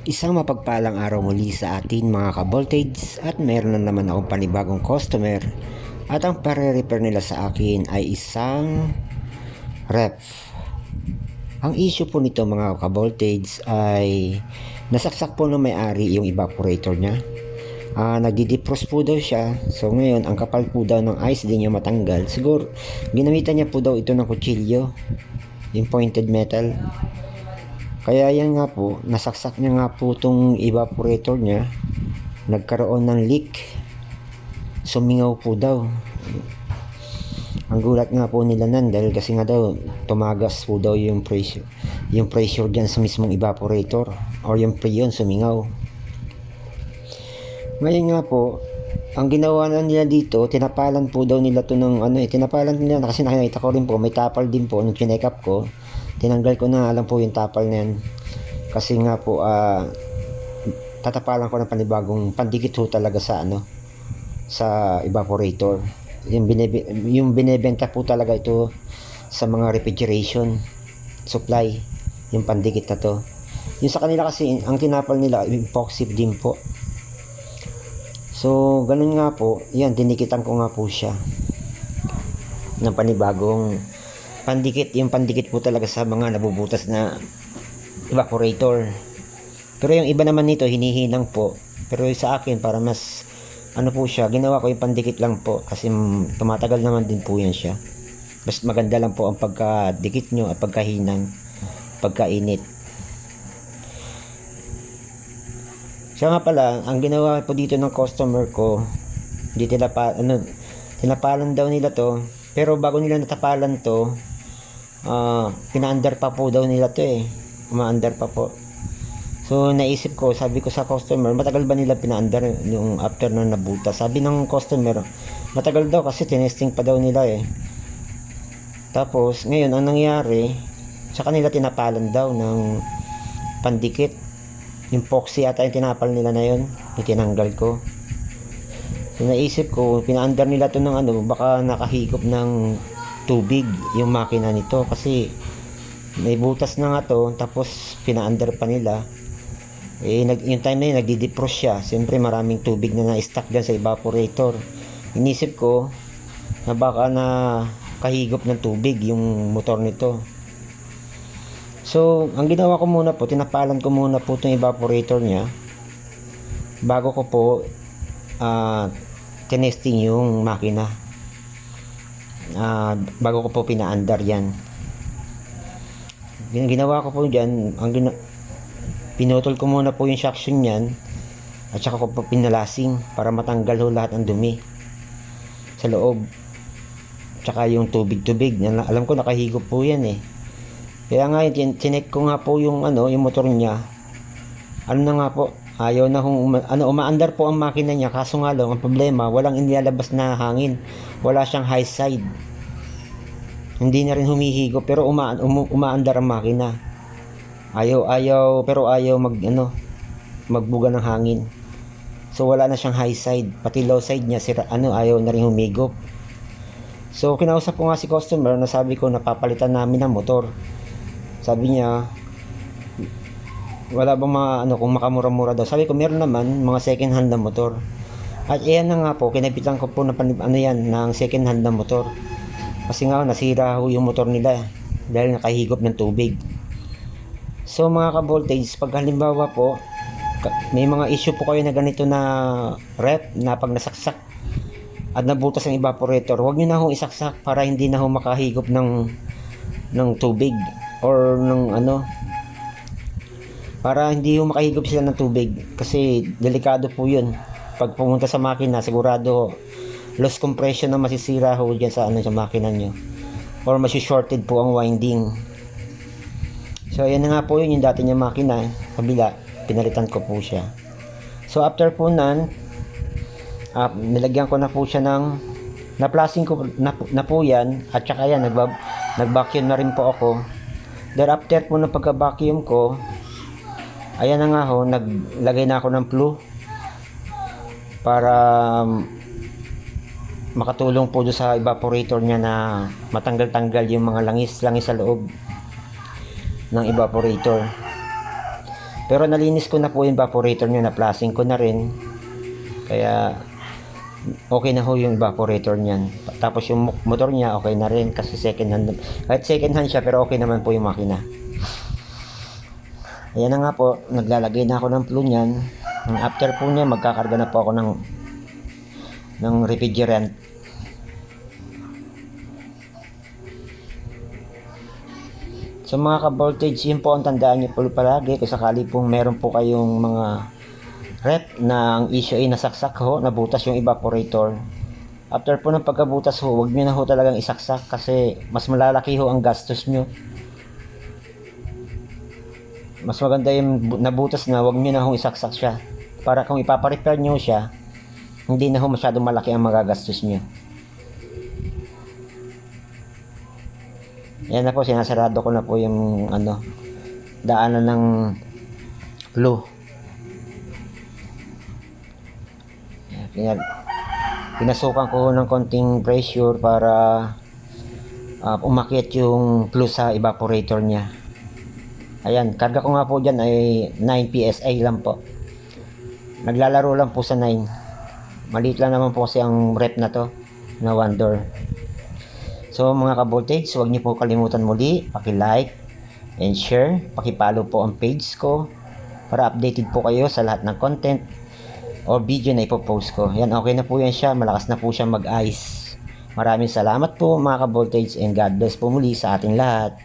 Isang mapagpalang araw muli sa atin mga ka-voltage at meron na naman akong panibagong customer at ang pare-repair nila sa akin ay isang ref. Ang issue po nito mga ka-voltage ay nasaksak po ng may-ari yung evaporator niya. Nagdi-defrost po daw siya. So ngayon ang kapal po daw ng ice di niya matanggal. Siguro ginamitan niya po daw ito ng kutsilyo, yung pointed metal. Kaya yan nga po, nasaksak niya nga po itong evaporator niya. Nagkaroon ng leak. Sumingaw po daw. Ang gulat nga po nila nan dahil kasi nga daw tumagas po daw yung pressure. Yung pressure dyan sa mismong evaporator or yung freon sumingaw. Ngayon nga po, ang ginawa na nila dito, tinapalan po daw nila to ng tinapalan nila kasi nakita ko rin po, may tapal din po nung chinek up ko. Tinanggal ko na alam po yung tapal na yan. Kasi nga po, tatapalan ko ng panibagong pandikit ho talaga sa sa evaporator. Yung binebenta po talaga ito sa mga refrigeration supply, yung pandikit na to. Yung sa kanila kasi, ang tinapal nila, epoxy din po. So, ganun nga po, yan, dinikitan ko nga po siya ng panibagong pandikit, yung pandikit po talaga sa mga nabubutas na evaporator. Pero yung iba naman nito hinihinang po, pero sa akin para mas po siya, ginawa ko yung pandikit lang po kasi tumatagal naman din po yan siya. Mas maganda lang po ang pagkadikit nyo at pagkahinang, pagkainit. Siya nga pala, ang ginawa po dito ng customer ko, hindi tinapalan daw nila to, pero bago nila natapalan to, pina-under pa po daw nila to uma-under pa po. So naisip ko, sabi ko sa customer, matagal ba nila pina-under yung after na nabuta? Sabi ng customer, matagal daw kasi tinesting pa daw nila Tapos ngayon ang nangyari, sa kanila tinapalan daw ng pandikit, yung epoxy ata yung tinapal nila na yun, yung tinanggal ko. So naisip ko, pina-under nila to ng baka nakahigop ng tubig yung makina nito kasi may butas na nga to, tapos pina-under pa nila. Yung time na yun nagdi-defrost siya, siyempre maraming tubig na na-stuck dyan sa evaporator. Inisip ko na baka na kahigop ng tubig yung motor nito. So ang ginawa ko muna po, tinapalan ko muna po itong evaporator nya bago ko po tinesting yung makina. Bago ko po pina-under yan. Ginawa ko po dyan, pinutol ko muna po yung suction yan at saka ko po pinalasing para matanggal ho lahat ng dumi sa loob, tsaka yung tubig alam ko nakahigop po yan kaya nga chinek ko nga po yung yung motor nya, na nga po, ayaw na umaandar po ang makina niya, kaso nga lang ang problema, walang inilalabas na hangin, wala siyang high side, hindi na rin humihigo pero umaandar ang makina. Pero ayaw magbuga ng hangin. So wala na siyang high side, pati low side niya ayaw na rin humigop. So kinausap ko nga si customer, na sabi ko napapalitan namin ng motor. Sabi niya wala bang mga kung makamura-mura daw. Sabi ko meron naman, mga second hand na motor. At iyan na nga po, kinapitan ko po na ng second hand na motor. Kasi nga nasira ho yung motor nila dahil nakahigop ng tubig. So mga ka-voltage, pag halimbawa po may mga issue po kayo na ganito na ref na pag nasaksak at nabutas ang evaporator, huwag nyo na hong isaksak para hindi na hong makahigop ng tubig or para hindi hong makahigop sila ng tubig kasi delikado po yun. Pag pumunta sa makina, sigurado loss compression na masisira ho dyan sa sa makina nyo or masi-shorted po ang winding. So ayan na nga po yun, yung dati niya makina kabila, pinalitan ko po siya. So after po nan, nilagyan ko na po siya ng na-plasing ko na po yan, at saka yan nag-vacuum na rin po ako. Thereafter po ng pagka-vacuum ko, ayan na nga ho, naglagay na ako ng flue para makatulong po doon sa evaporator niya na matanggal-tanggal yung mga langis sa loob ng evaporator. Pero nalinis ko na po yung evaporator niya, na flushing ko na rin. Kaya okay na ho yung evaporator niyan. Tapos yung motor niya okay na rin kasi second hand. Kahit second hand siya pero okay naman po yung makina. Ayan na nga po, naglalagay na ako ng flue niyan. After po niya, magkakarga na po ako ng refrigerant. So mga ka-voltage, yun po ang tandaan niyo po palagi kung sakali pong meron po kayong mga rep na ang issue ay nasaksak ho, nabutas yung evaporator. After po ng pagkabutas ho, huwag nyo na ho talagang isaksak kasi mas malalaki ho ang gastos nyo. Mas maganda yung nabutas na, huwag nyo na ho isaksak siya. Para kung ipaparepair nyo siya, hindi na ho masyadong malaki ang magagastos nyo. Yan na po, sinasarado ko na po yung daanan ng flue. Pinasukan ko ng konting pressure para umakyat yung flue sa evaporator niya. Ayan, karga ko nga po dyan ay 9 PSI lang po. Naglalaro lang po sa 9. Maliit lang naman po kasi ang rep na to na one door. So mga ka-voltage, huwag niyo po kalimutan muli paki-like and share, paki-follow po ang page ko para updated po kayo sa lahat ng content o video na ipopost ko. Yan, okay na po yan siya, malakas na po siya mag-ice. Maraming salamat po mga ka-voltage and God bless po muli sa ating lahat.